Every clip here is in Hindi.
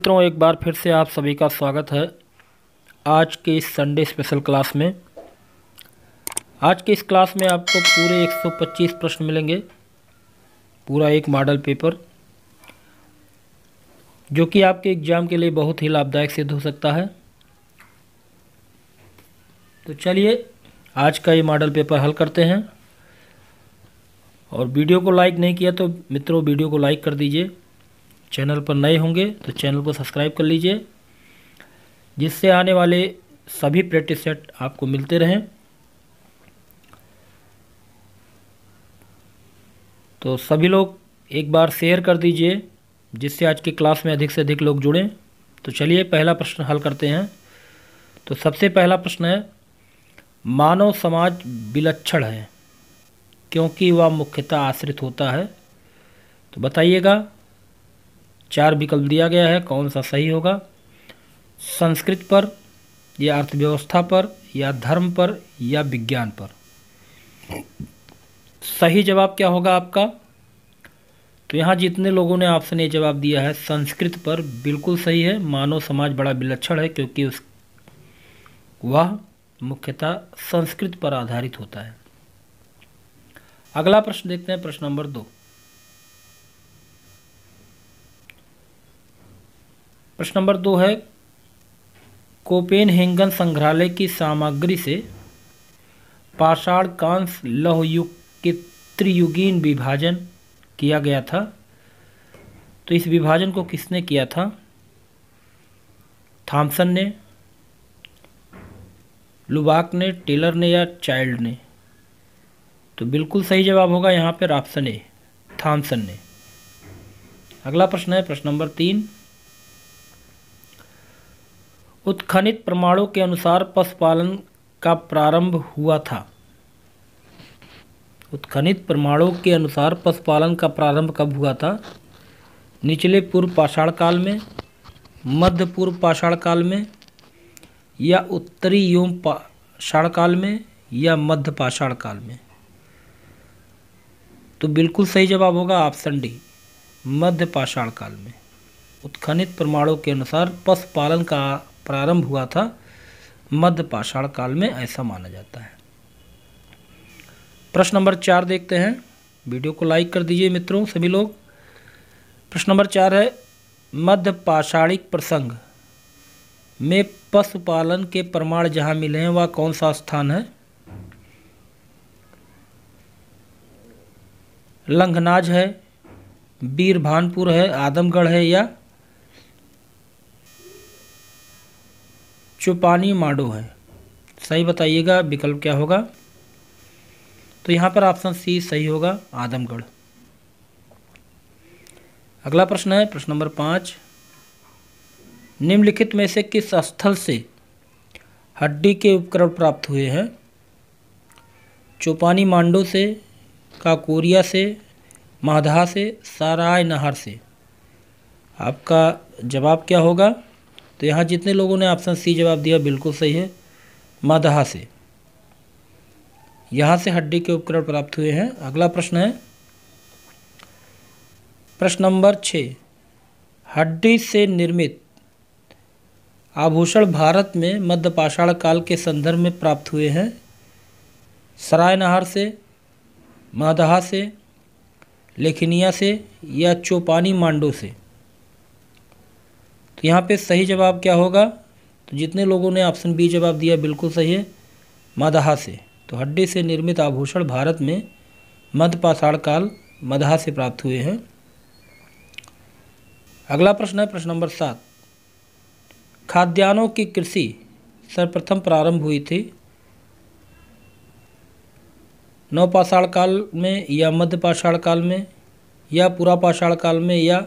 मित्रों, एक बार फिर से आप सभी का स्वागत है आज के इस संडे स्पेशल क्लास में। आज के इस क्लास में आपको पूरे 125 प्रश्न मिलेंगे, पूरा एक मॉडल पेपर, जो कि आपके एग्ज़ाम के लिए बहुत ही लाभदायक सिद्ध हो सकता है। तो चलिए आज का ये मॉडल पेपर हल करते हैं। और वीडियो को लाइक नहीं किया तो मित्रों वीडियो को लाइक कर दीजिए। चैनल पर नए होंगे तो चैनल को सब्सक्राइब कर लीजिए, जिससे आने वाले सभी प्रैक्टिस सेट आपको मिलते रहें। तो सभी लोग एक बार शेयर कर दीजिए, जिससे आज की क्लास में अधिक से अधिक लोग जुड़ें। तो चलिए पहला प्रश्न हल करते हैं। तो सबसे पहला प्रश्न है, मानव समाज विलक्षण है क्योंकि वह मुख्यतः आश्रित होता है। तो बताइएगा, 4 विकल्प दिया गया है, कौन सा सही होगा? संस्कृत पर, या अर्थव्यवस्था पर, या धर्म पर, या विज्ञान पर? सही जवाब क्या होगा आपका? तो यहाँ जितने लोगों ने ऑप्शन ए जवाब दिया है संस्कृत पर, बिल्कुल सही है। मानव समाज बड़ा विलक्षण है क्योंकि वह मुख्यतः संस्कृत पर आधारित होता है। अगला प्रश्न देखते हैं, प्रश्न नंबर 2। प्रश्न नंबर 2 है, कोपेनहेगन संग्रहालय की सामग्री से पाषाण कांस्य लौह युग के त्रियुगीन विभाजन किया गया था। तो इस विभाजन को किसने किया था? थॉमसन ने, लुबाक ने, टेलर ने, या चाइल्ड ने? तो बिल्कुल सही जवाब होगा यहाँ पर ऑप्शन ए, थॉमसन ने। अगला प्रश्न है, प्रश्न नंबर 3। उत्खनित प्रमाणों के अनुसार पशुपालन का प्रारंभ हुआ था। उत्खनित प्रमाणों के अनुसार पशुपालन का प्रारंभ कब हुआ था? निचले पूर्व पाषाण काल में, मध्य पूर्व पाषाण काल में, या उत्तरी योम पाषाण काल में, या मध्य पाषाण काल में? तो बिल्कुल सही जवाब होगा ऑप्शन डी, मध्य पाषाण काल में। उत्खनित प्रमाणों के अनुसार पशुपालन का प्रारंभ हुआ था मध्य पाषाण काल में, ऐसा माना जाता है। प्रश्न नंबर 4 देखते हैं। वीडियो को लाइक कर दीजिए मित्रों सभी लोग। प्रश्न नंबर 4 है, मध्य पाषाणिक प्रसंग में पशुपालन के प्रमाण जहां मिले हैं वह कौन सा स्थान है? लंघनाज है, बीरभानपुर है, आदमगढ़ है, या चौपानी मांडो है? सही बताइएगा, विकल्प क्या होगा? तो यहाँ पर ऑप्शन सी सही होगा, आदमगढ़। अगला प्रश्न है, प्रश्न नंबर 5। निम्नलिखित में से किस स्थल से हड्डी के उपकरण प्राप्त हुए हैं? चौपानी मांडो से, काकोरिया से, माधहा से, साराय नहर से? आपका जवाब क्या होगा? तो यहाँ जितने लोगों ने ऑप्शन सी जवाब दिया बिल्कुल सही है, माधहा से। यहाँ से हड्डी के उपकरण प्राप्त हुए हैं। अगला प्रश्न है, प्रश्न नंबर 6। हड्डी से निर्मित आभूषण भारत में मध्य पाषाण काल के संदर्भ में प्राप्त हुए हैं। सराय नहर से, माधहा से, लेखिनिया से, या चौपानी मांडो से? तो यहाँ पे सही जवाब क्या होगा? तो जितने लोगों ने ऑप्शन बी जवाब दिया बिल्कुल सही है, माधहा से। तो हड्डी से निर्मित आभूषण भारत में मध्य पाषाण काल माधहा से प्राप्त हुए हैं। अगला प्रश्न है, प्रश्न नंबर 7। खाद्यान्नों की कृषि सर्वप्रथम प्रारंभ हुई थी नवपाषाण काल में, या मध्य पाषाण काल में, या पुरापाषाण काल में, या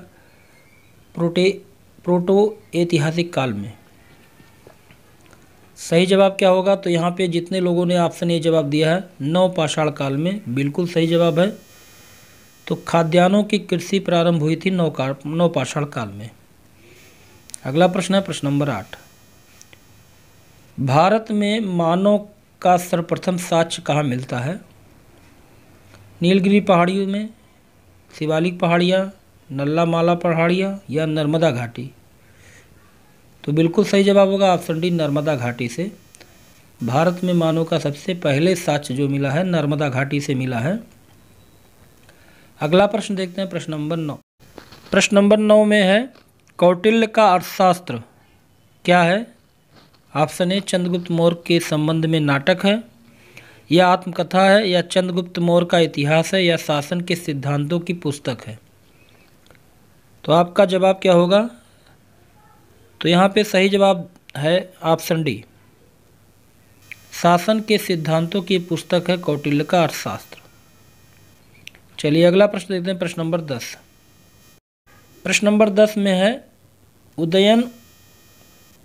प्रोटो ऐतिहासिक काल में? सही जवाब क्या होगा? तो यहाँ पे जितने लोगों ने ऑप्शन ए जवाब दिया है नवपाषाण काल में, बिल्कुल सही जवाब है। तो खाद्यान्नों की कृषि प्रारंभ हुई थी नवपाषाण काल में। अगला प्रश्न है, प्रश्न नंबर 8। भारत में मानव का सर्वप्रथम साक्ष्य कहाँ मिलता है? नीलगिरी पहाड़ियों में, शिवालिक पहाड़ियाँ, नल्ला माला पहाड़ियाँ, या नर्मदा घाटी? तो बिल्कुल सही जवाब होगा ऑप्शन डी, नर्मदा घाटी से। भारत में मानव का सबसे पहले साक्ष्य जो मिला है नर्मदा घाटी से मिला है। अगला प्रश्न देखते हैं, प्रश्न नंबर 9। प्रश्न नंबर 9 में है कौटिल्य का अर्थशास्त्र क्या है? ऑप्शन ए, चंद्रगुप्त मौर्य के संबंध में नाटक है, या आत्मकथा है, या चंद्रगुप्त मौर्य का इतिहास है, या शासन के सिद्धांतों की पुस्तक है। तो आपका जवाब क्या होगा? तो यहाँ पे सही जवाब है ऑप्शन डी, शासन के सिद्धांतों की पुस्तक है कौटिल्य का अर्थशास्त्र। चलिए अगला प्रश्न देखते हैं, प्रश्न नंबर 10। प्रश्न नंबर 10 में है उदयन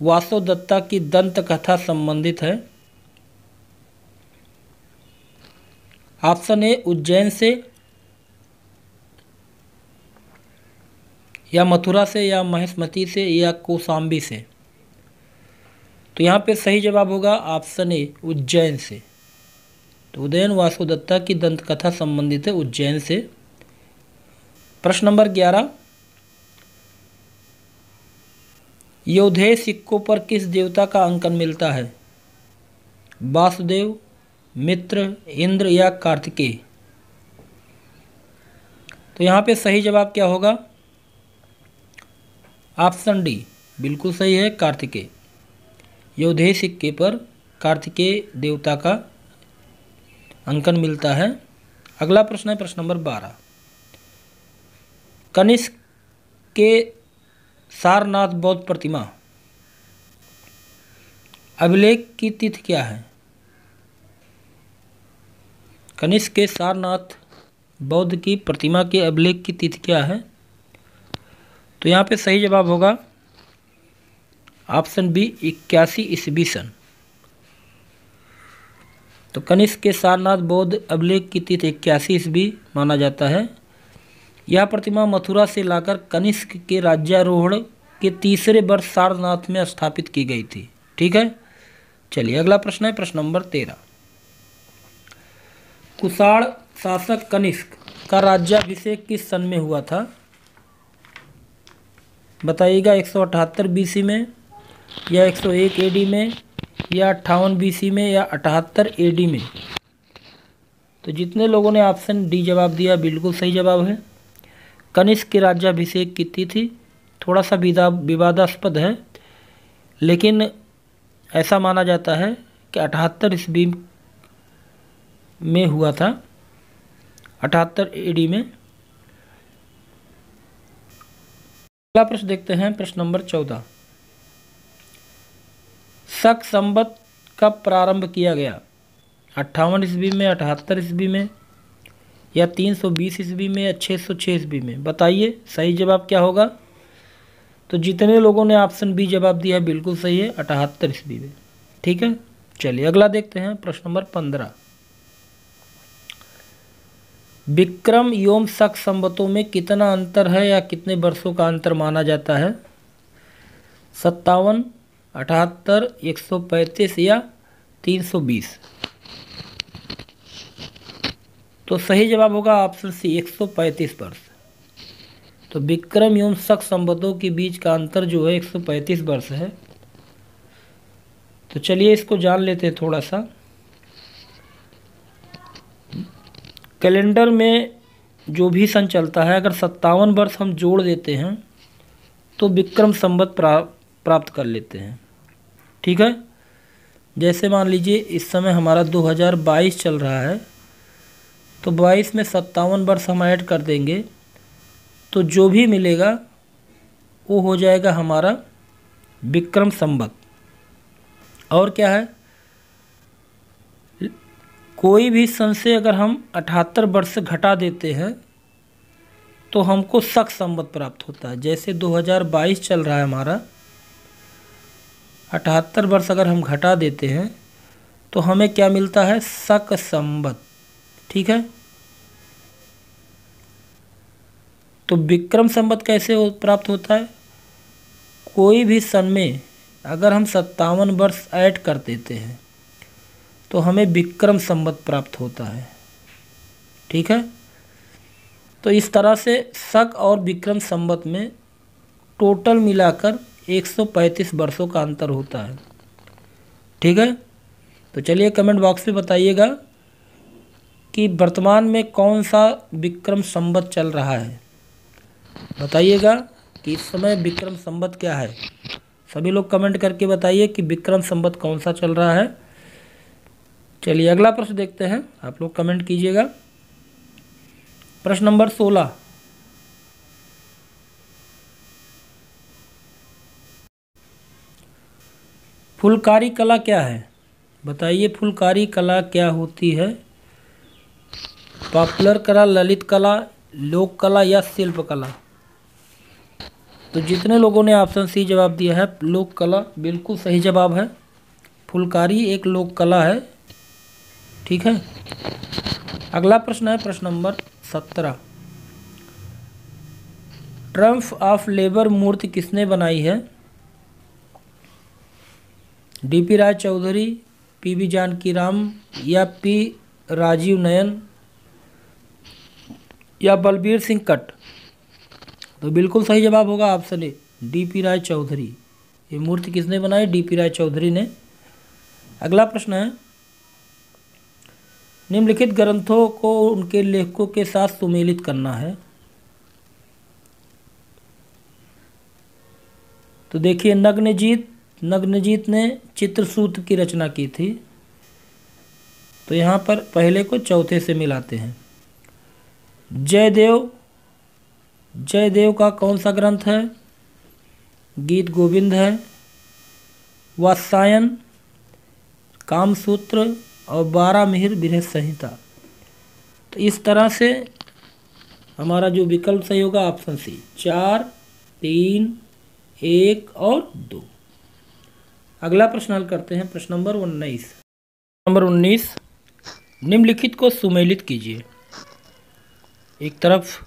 वासोदत्ता की दंत कथा संबंधित है। ऑप्शन ए, उज्जैन से, या मथुरा से, या महेशमती से, या कौशाम्बी से। तो यहाँ पे सही जवाब होगा ऑप्शन ए, उज्जैन से। तो उदयन वासुदत्ता की दंत कथा संबंधित है उज्जैन से। प्रश्न नंबर 11, योधेय सिक्कों पर किस देवता का अंकन मिलता है? वासुदेव, मित्र, इंद्र, या कार्तिकेय। तो यहाँ पे सही जवाब क्या होगा? ऑप्शन डी, बिल्कुल सही है, कार्तिकेय। योधेय सिक्के पर कार्तिकेय देवता का अंकन मिलता है। अगला प्रश्न है प्रश्न नंबर 12। कनिष्क के सारनाथ बौद्ध प्रतिमा अभिलेख की तिथि क्या है? कनिष्क के सारनाथ बौद्ध की प्रतिमा के अभिलेख की तिथि क्या है? तो यहाँ पे सही जवाब होगा ऑप्शन बी, 81 ईस्वी सन। तो कनिष्क के सारनाथ बौद्ध अभिलेख की तिथि 81 ईस्वी माना जाता है। यह प्रतिमा मथुरा से लाकर कनिष्क के राज्यारोहण के तीसरे वर्ष सारनाथ में स्थापित की गई थी। ठीक है, चलिए अगला प्रश्न है प्रश्न नंबर 13। कुषाण शासक कनिष्क का राज्याभिषेक किस सन में हुआ था? बताइएगा, 178 बीसी में, या 101 एडी में, या 58 बीसी में, या 78 एडी में। तो जितने लोगों ने ऑप्शन डी जवाब दिया बिल्कुल सही जवाब है। कनिष्क के राज्याभिषेक की तिथि थोड़ा सा विवादास्पद है, लेकिन ऐसा माना जाता है कि 78 ईस्वी में हुआ था, 78 एडी में। अगला प्रश्न देखते हैं, प्रश्न नंबर 14। शक संवत कब प्रारंभ किया गया? 58 ईस्वी में, 78 ईस्वी में, या 320 ईस्वी में, या 606 ईस्वी में। बताइए सही जवाब क्या होगा? तो जितने लोगों ने ऑप्शन बी जवाब दिया है बिल्कुल सही है, 78 ईस्वी में। ठीक है, चलिए अगला देखते हैं, प्रश्न नंबर 15। विक्रम एवं शक संवतों में कितना अंतर है, या कितने वर्षों का अंतर माना जाता है? 57, 78, 135, या 320। तो सही जवाब होगा ऑप्शन सी, 135 वर्ष। तो विक्रम एवं शक संवतों के बीच का अंतर जो है 135 वर्ष है। तो चलिए इसको जान लेते हैं थोड़ा सा। कैलेंडर में जो भी सन चलता है, अगर 57 वर्ष हम जोड़ देते हैं तो विक्रम संवत प्राप्त कर लेते हैं। ठीक है, जैसे मान लीजिए इस समय हमारा 2022 चल रहा है, तो 22 में 57 वर्ष हम ऐड कर देंगे तो जो भी मिलेगा वो हो जाएगा हमारा विक्रम संवत। और क्या है, कोई भी सन से अगर हम 78 वर्ष घटा देते हैं तो हमको शक संवत प्राप्त होता है। जैसे 2022 चल रहा है हमारा, 78 वर्ष अगर हम घटा देते हैं तो हमें क्या मिलता है? शक संवत। ठीक है, तो विक्रम संवत कैसे प्राप्त होता है? कोई भी सन में अगर हम 57 वर्ष ऐड कर देते हैं तो हमें विक्रम संवत प्राप्त होता है। ठीक है, तो इस तरह से शक और विक्रम संवत में टोटल मिलाकर 135 वर्षों का अंतर होता है। ठीक है, तो चलिए कमेंट बॉक्स में बताइएगा कि वर्तमान में कौन सा विक्रम संवत चल रहा है। बताइएगा कि इस समय विक्रम संवत क्या है। सभी लोग कमेंट करके बताइए कि विक्रम संवत कौन सा चल रहा है। चलिए अगला प्रश्न देखते हैं, आप लोग कमेंट कीजिएगा। प्रश्न नंबर 16, फुलकारी कला क्या है। बताइए फुलकारी कला क्या होती है। पॉपुलर कला, ललित कला, लोक कला या शिल्प कला। तो जितने लोगों ने ऑप्शन सी जवाब दिया है लोक कला, बिल्कुल सही जवाब है। फुलकारी एक लोक कला है। ठीक है, अगला प्रश्न है प्रश्न नंबर 17, ट्रम्फ ऑफ लेबर मूर्ति किसने बनाई है। डीपी राय चौधरी, पीवी जानकी राम या पी राजीव नयन या बलबीर सिंह कट। तो बिल्कुल सही जवाब होगा ऑप्शन ए, डीपी राय चौधरी। ये मूर्ति किसने बनाई, डीपी राय चौधरी ने। अगला प्रश्न है, निम्नलिखित ग्रंथों को उनके लेखकों के साथ सुमेलित करना है। तो देखिए नग्नजीत ने चित्रसूत्र की रचना की थी। तो यहाँ पर पहले को चौथे से मिलाते हैं। जयदेव का कौन सा ग्रंथ है। गीत गोविंद है, वात्सायन, कामसूत्र और 12 मिहिर बृहत संहिता। तो इस तरह से हमारा जो विकल्प सही होगा ऑप्शन सी, 4, 3, 1 और 2। अगला प्रश्न हल करते हैं, प्रश्न नंबर 19। निम्नलिखित को सुमेलित कीजिए। एक तरफ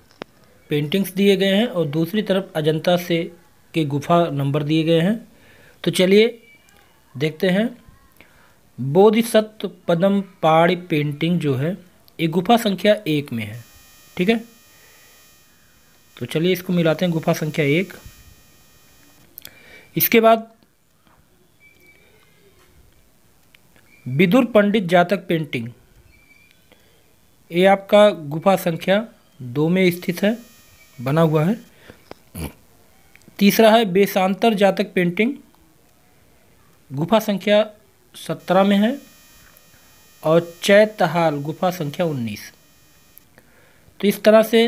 पेंटिंग्स दिए गए हैं और दूसरी तरफ अजंता से के गुफा नंबर दिए गए हैं। तो चलिए देखते हैं। बोधिसत्व पद्म पाड़ी पेंटिंग जो है ये गुफा संख्या 1 में है। ठीक है, तो चलिए इसको मिलाते हैं, गुफा संख्या 1। इसके बाद विदुर पंडित जातक पेंटिंग, ये आपका गुफा संख्या 2 में स्थित है, बना हुआ है। तीसरा है बेसांतर जातक पेंटिंग, गुफा संख्या 17 में है। और चैतहाल गुफा संख्या 19। तो इस तरह से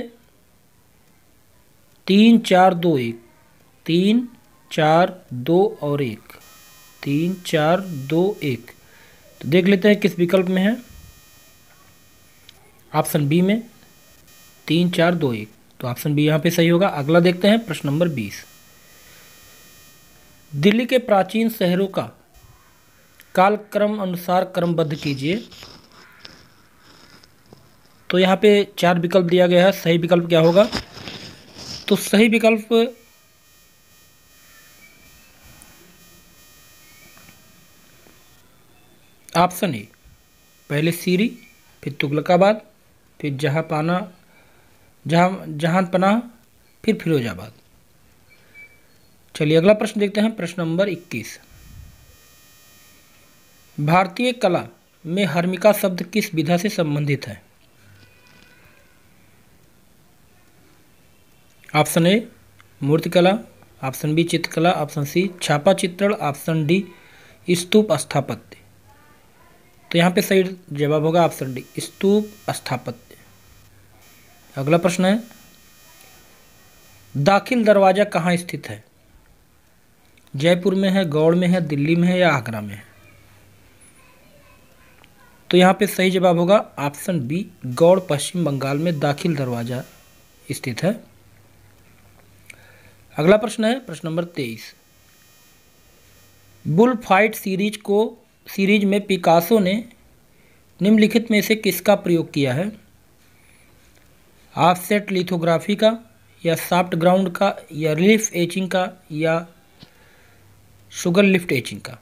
3, 4, 2, 1, 3, 4, 2 और 1, 3, 4, 2, 1। तो देख लेते हैं किस विकल्प में है। ऑप्शन बी में 3, 4, 2, 1। तो ऑप्शन बी यहाँ पे सही होगा। अगला देखते हैं प्रश्न नंबर 20, दिल्ली के प्राचीन शहरों का कालक्रम अनुसार क्रमबद्ध कीजिए। तो यहाँ पे 4 विकल्प दिया गया है, सही विकल्प क्या होगा। तो सही विकल्प ऑप्शन ए, पहले सीरी, फिर तुगलकाबाद, फिर जहांपनाह, फिर फिरोजाबाद। चलिए अगला प्रश्न देखते हैं, प्रश्न नंबर 21, भारतीय कला में हर्मिका शब्द किस विधा से संबंधित है। ऑप्शन ए मूर्तिकला, ऑप्शन बी चित्रकला, ऑप्शन सी छापा चित्रण, ऑप्शन डी स्तूप स्थापत्य। तो यहाँ पे सही जवाब होगा ऑप्शन डी स्तूप स्थापत्य। अगला प्रश्न है, दाखिल दरवाजा कहाँ स्थित है। जयपुर में है, गौड़ में है, दिल्ली में है या आगरा में है। तो यहाँ पे सही जवाब होगा ऑप्शन बी गौड़, पश्चिम बंगाल में दाखिल दरवाजा स्थित है। अगला प्रश्न है प्रश्न नंबर 23, बुल फाइट सीरीज में पिकासो ने निम्नलिखित में से किसका प्रयोग किया है। ऑफसेट लिथोग्राफी का या सॉफ्ट ग्राउंड का या रिलीफ एचिंग का या शुगर लिफ्ट एचिंग का।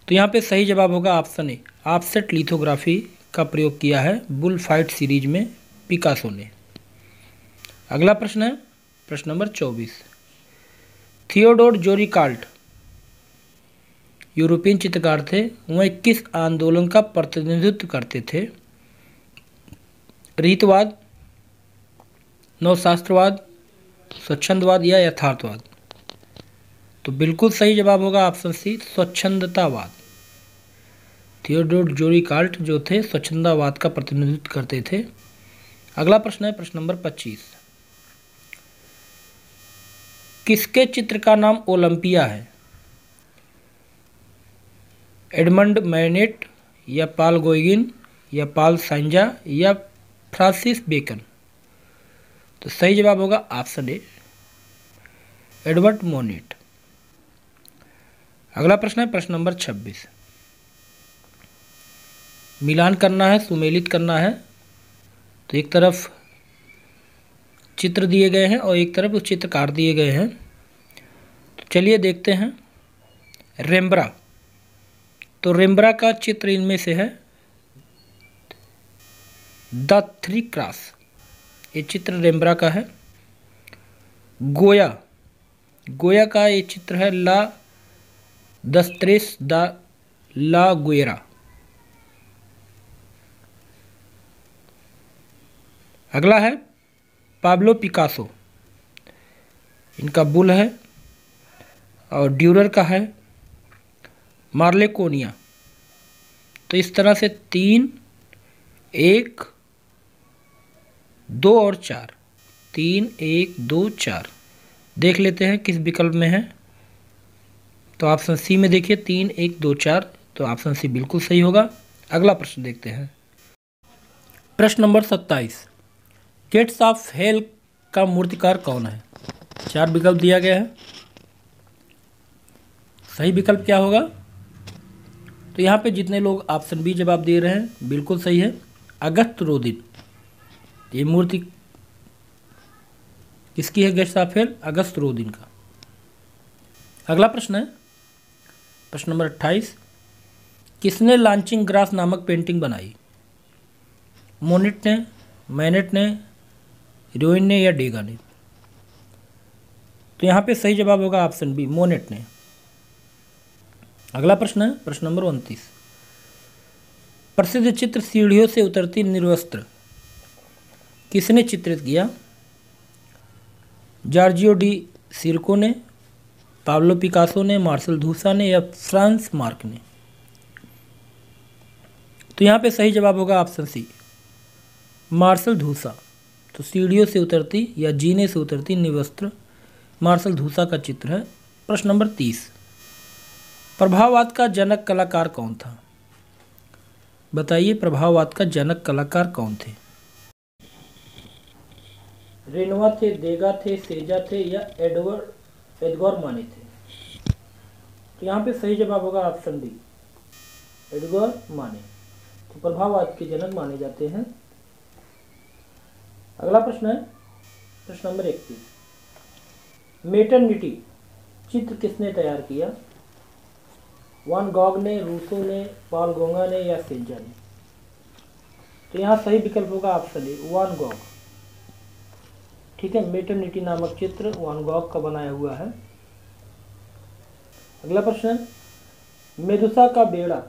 तो यहाँ पे सही जवाब होगा ऑप्शन ए ऑफसेट लिथोग्राफी का प्रयोग किया है बुल फाइट सीरीज में पिकासो ने। अगला प्रश्न है प्रश्न नंबर 24, थियोडोर जोरीकाल्ट यूरोपियन चित्रकार थे। वह किस आंदोलन का प्रतिनिधित्व करते थे? रीतवाद, नवशास्त्रवाद, स्वच्छंदवाद या यथार्थवाद? तो बिल्कुल सही जवाब होगा ऑप्शन सी, स्वच्छंदतावाद। थियोडोर जोरीकाल्ट जो थे स्वच्छंदतावाद का प्रतिनिधित्व करते थे। अगला प्रश्न है प्रश्न नंबर 25। किसके चित्र का नाम ओलंपिया है? एडमंड मैनेट या पॉल गोगिन या पॉल साइंजा या फ्रांसिस बेकन? तो सही जवाब होगा ऑप्शन ए, एडवर्ड मोनेट। अगला प्रश्न है प्रश्न नंबर 26। मिलान करना है, सुमेलित करना है। तो एक तरफ चित्र दिए गए हैं और एक तरफ उस चित्रकार दिए गए हैं। तो चलिए देखते हैं। रेम्ब्रा, तो रेम्ब्रा का चित्र इनमें से है द थ्री क्रॉस, ये चित्र रेम्ब्रा का है। गोया, गोया का ये चित्र है ला दस्त्रेस द ला गुएरा। अगला है पाब्लो पिकासो, इनका बुल है। और ड्यूरर का है मार्लेकोनिया। तो इस तरह से 3, 1, 2 और 4, 3, 1, 2, 4 देख लेते हैं किस विकल्प में है। तो ऑप्शन सी में देखिए 3, 1, 2, 4, तो ऑप्शन सी बिल्कुल सही होगा। अगला प्रश्न देखते हैं। प्रश्न नंबर 27। गेट्स ऑफ हेल का मूर्तिकार कौन है? 4 विकल्प दिया गया है। सही विकल्प क्या होगा? तो यहाँ पे जितने लोग ऑप्शन बी जवाब दे रहे हैं बिल्कुल सही है, अगस्त रोदिन। ये मूर्ति किसकी है? गेट्स ऑफ हेल अगस्त रोदिन का। अगला प्रश्न है प्रश्न नंबर 28। किसने लॉन्चिंग ग्रास नामक पेंटिंग बनाई? मोनेट ने, मैनेट ने, रोइन ने या डेगा ने? तो यहाँ पे सही जवाब होगा ऑप्शन बी, मोनेट ने। अगला प्रश्न है प्रश्न नंबर 29। प्रसिद्ध चित्र सीढ़ियों से उतरती निर्वस्त्र किसने चित्रित किया? जॉर्जियो डी सिरको ने, पाब्लो पिकासो ने, मार्सेल धूसा ने या फ्रांस मार्क ने? तो यहाँ पे सही जवाब होगा ऑप्शन सी, मार्सेल धूसा। तो सीढ़ियों से उतरती या जीने से उतरती निर्वस्त्र मार्सेल धूसा का चित्र है। प्रश्न नंबर 30। प्रभाववाद का जनक कलाकार कौन था? बताइए प्रभाववाद का जनक कलाकार कौन थे? रेनोवा थे, देगा थे, सेजा थे या एडगर माने थे? तो यहाँ पे सही जवाब होगा ऑप्शन डी, एडगर माने। तो प्रभाववाद के जनक माने जाते हैं। अगला प्रश्न है प्रश्न नंबर 31। मेटर्निटी चित्र किसने तैयार किया? वान गॉग ने, रूसो ने, पॉल गोंगा ने या सेजा ने? तो यहाँ सही विकल्प होगा ऑप्शन ए, वान गॉग। ठीक है, मेटर्निटी नामक चित्र वान गॉग का बनाया हुआ है। अगला प्रश्न है मेदुसा का बेड़ा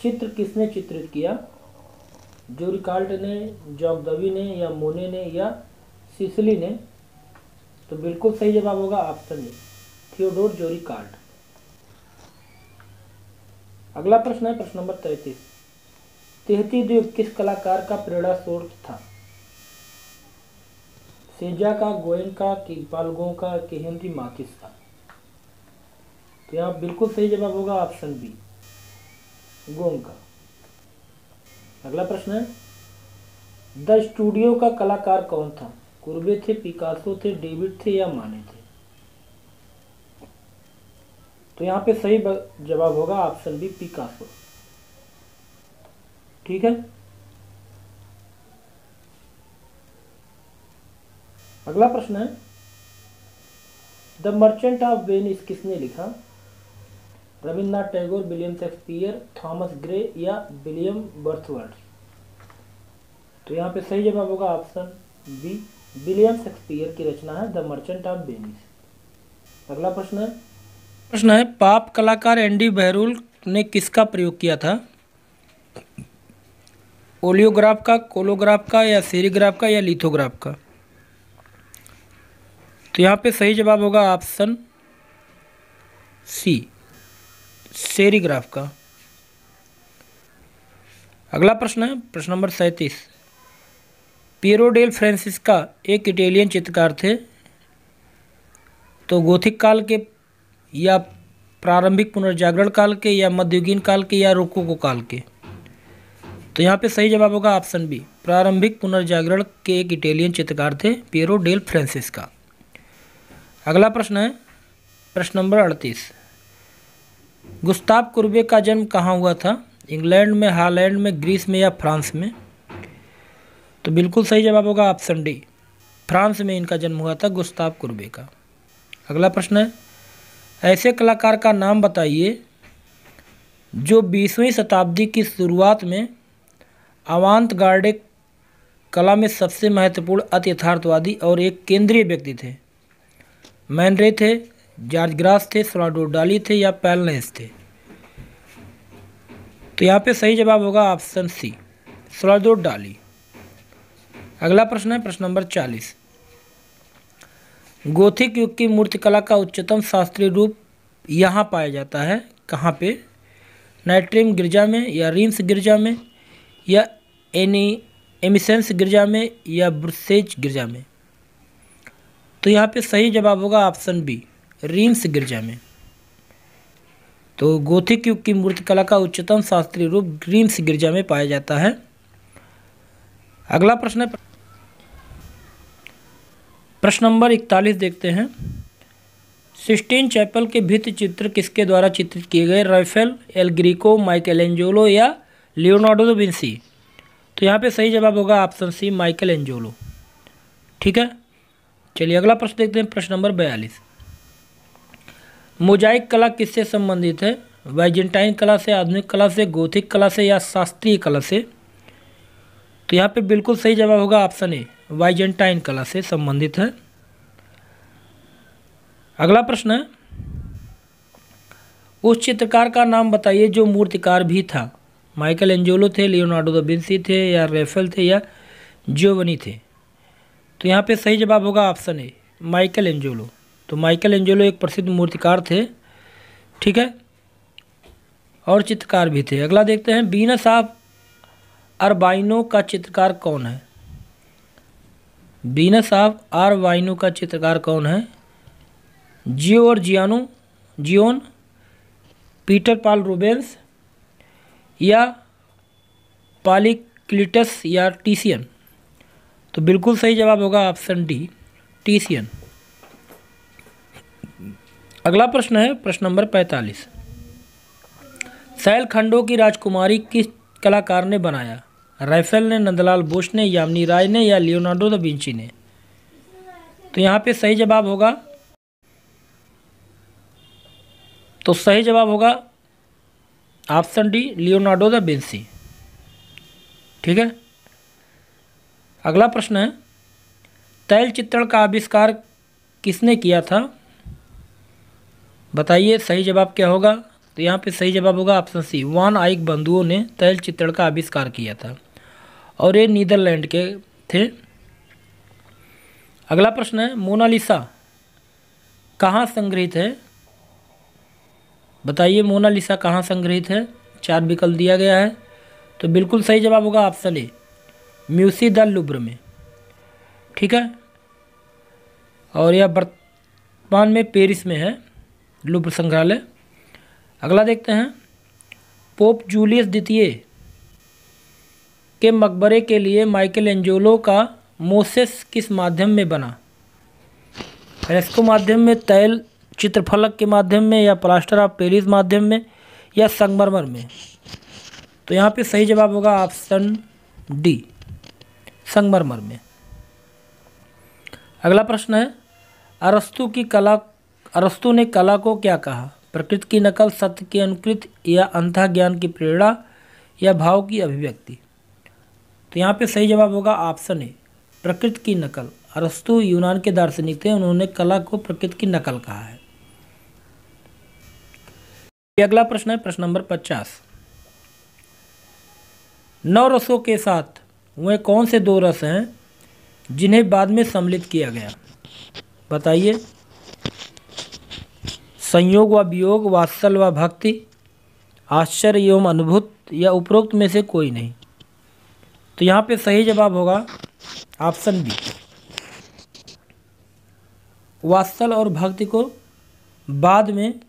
चित्र किसने चित्रित किया? जोरीकाल्ट ने, जॉकदवी ने या मोने ने या सिसिली ने? तो बिल्कुल सही जवाब होगा ऑप्शन ए, थियोडोर जोरीकाल्ट। अगला प्रश्न है प्रश्न नंबर 33। 33 द्वीप किस कलाकार का प्रेरणा स्रोत था? सेजा का, गोयन का, कि पालगों का, कि हेनरी मार्किस का? तो यहाँ बिल्कुल सही जवाब होगा ऑप्शन बी, गोंग का। अगला प्रश्न है द स्टूडियो का कलाकार कौन था? कुर्बे थे, पिकासो थे, डेविड थे या माने थे? तो यहाँ पे सही जवाब होगा ऑप्शन बी, पिकासो। ठीक है, अगला प्रश्न है द मर्चेंट ऑफ वेनिस किसने लिखा? Rabindranath Tagore, William Shakespeare, Thomas Gray या विलियम बर्थवर्थ? तो यहाँ पे सही जवाब होगा ऑप्शन बी, विलियम शेक्सपियर की रचना है द मर्चेंट ऑफ वेनिस। अगला प्रश्न है पाप कलाकार एंडी बहरूल ने किसका प्रयोग किया था? ओलियोग्राफ का, कोलोग्राफ का, या सेरीग्राफ का, या लिथोग्राफ का? तो यहाँ पे सही जवाब होगा ऑप्शन सी, सेरीग्राफ का। अगला प्रश्न है प्रश्न नंबर 37। पियरो डेल फ्रांसिस्का एक इटालियन चित्रकार थे। तो गोथिक काल के, या प्रारंभिक पुनर्जागरण काल के, या मध्ययुगीन काल के, या रोकोको काल के? तो यहाँ पे सही जवाब होगा ऑप्शन बी, प्रारंभिक पुनर्जागरण के एक इटालियन चित्रकार थे पियरो डेल फ्रांसिस्का। अगला प्रश्न है प्रश्न नंबर 38। गुस्ताव कुर्बे का जन्म कहाँ हुआ था? इंग्लैंड में, हॉलैंड में, ग्रीस में, या फ्रांस में? तो बिल्कुल सही जवाब होगा ऑप्शन डी, फ्रांस में इनका जन्म हुआ था गुस्ताव कुर्बे का। अगला प्रश्न है ऐसे कलाकार का नाम बताइए जो 20वीं शताब्दी की शुरुआत में अवांत गार्डे कला में सबसे महत्वपूर्ण अति यथार्थवादी और एक केंद्रीय व्यक्ति थे। मैन रे थे, जॉर्ज ग्रास थे, सल्वाडोर डाली थे, या पैलनेस थे? तो यहाँ पे सही जवाब होगा ऑप्शन सी, सल्वाडोर डाली। अगला प्रश्न है प्रश्न नंबर 40। गोथिक युग की मूर्तिकला का उच्चतम शास्त्रीय रूप यहाँ पाया जाता है, कहाँ पे? नाइट्रिम गिरजा में, या रीम्स गिरजा में, या एमिसेंस गिरजा में, या ब्रुसेज गिरजा में? तो यहाँ पे सही जवाब होगा ऑप्शन बी, रीम्स गिरजा में। तो गोथिक युग की मूर्तिकला का उच्चतम शास्त्रीय रूप रीम्स गिरजा में पाया जाता है। अगला प्रश्न है प्रश्न नंबर 41 देखते हैं। सिस्टीन चैपल के भित्ति चित्र किसके द्वारा चित्रित किए गए? Raphael, El Greco, Michelangelo, या लियोनार्डो दा विंसी? तो यहाँ पे सही जवाब होगा ऑप्शन सी, माइकल एंजेलो। ठीक है, चलिए अगला प्रश्न देखते हैं प्रश्न नंबर 42। मोजाइक कला किससे संबंधित है? बाइजेंटाइन कला से, आधुनिक कला से, गोथिक कला से, या शास्त्रीय कला से? तो यहाँ पे बिल्कुल सही जवाब होगा ऑप्शन ए, बाइजेंटाइन कला से संबंधित है। अगला प्रश्न है उस चित्रकार का नाम बताइए जो मूर्तिकार भी था। माइकल एंजेलो थे, लियोनार्डो दा विंसी थे, या राफेल थे, या जियोवनी थे? तो यहाँ पे सही जवाब होगा ऑप्शन ए, माइकल एंजेलो। तो माइकल एंजेलो एक प्रसिद्ध मूर्तिकार थे, ठीक है, और चित्रकार भी थे। अगला देखते हैं वीनस ऑफ अर्बाइनो का चित्रकार कौन है? वीनस ऑफ अर्बाइनो का चित्रकार कौन है? जियोन, पीटर पाल रूबेंस, या पॉलीक्लिटस, या टीसियन? तो बिल्कुल सही जवाब होगा ऑप्शन डी, टीसियन। अगला प्रश्न है प्रश्न नंबर 45। शैलखंडों की राजकुमारी किस कलाकार ने बनाया? राफेल ने, नंदलाल बोस ने, यामिनी राय ने, या लियोनार्डो दा विंची ने? तो यहाँ पे सही जवाब होगा, तो सही जवाब होगा option D, Leonardo da Vinci. ठीक है, अगला प्रश्न है तैल चित्रण का आविष्कार किसने किया था? बताइए सही जवाब क्या होगा? तो यहाँ पे सही जवाब होगा ऑप्शन सी, वान आइक बंधुओं ने तैल चित्रण का आविष्कार किया था, और ये नीदरलैंड के थे। अगला प्रश्न है मोनालिसा कहाँ संग्रहित है? बताइए मोनालिसा कहाँ संग्रहित है? 4 विकल्प दिया गया है। तो बिल्कुल सही जवाब होगा ऑप्शन ए, म्यूसी द लुब्र में। ठीक है, और यह वर्तमान में पेरिस में है, लुब्र संग्रहालय। अगला देखते हैं पोप जूलियस द्वितीय के मकबरे के लिए माइकल एंजेलो का मोसेस किस माध्यम में बना? फ्रेस्को माध्यम में, तैल चित्रफलक के माध्यम में, या प्लास्टर ऑफ पेरिस माध्यम में, या संगमरमर में? तो यहाँ पे सही जवाब होगा ऑप्शन डी, संगमरमर में। अगला प्रश्न है अरस्तु ने कला को क्या कहा? प्रकृति की नकल, सत्य की अनुकृति, या अंतः ज्ञान की प्रेरणा, या भाव की अभिव्यक्ति? तो यहाँ पे सही जवाब होगा ऑप्शन ए, प्रकृति की नकल। अरस्तु यूनान के दार्शनिक थे, उन्होंने कला को प्रकृति की नकल कहा है। अगला प्रश्न है प्रश्न नंबर 50। 9 रसों के साथ वे कौन से 2 रस हैं जिन्हें बाद में सम्मिलित किया गया? बताइए। संयोग व वियोग, वात्सल्य व भक्ति, आश्चर्य एवं अनुभूत, या उपरोक्त में से कोई नहीं। तो यहाँ पे सही जवाब होगा ऑप्शन बी, वात्सल्य और भक्ति को बाद में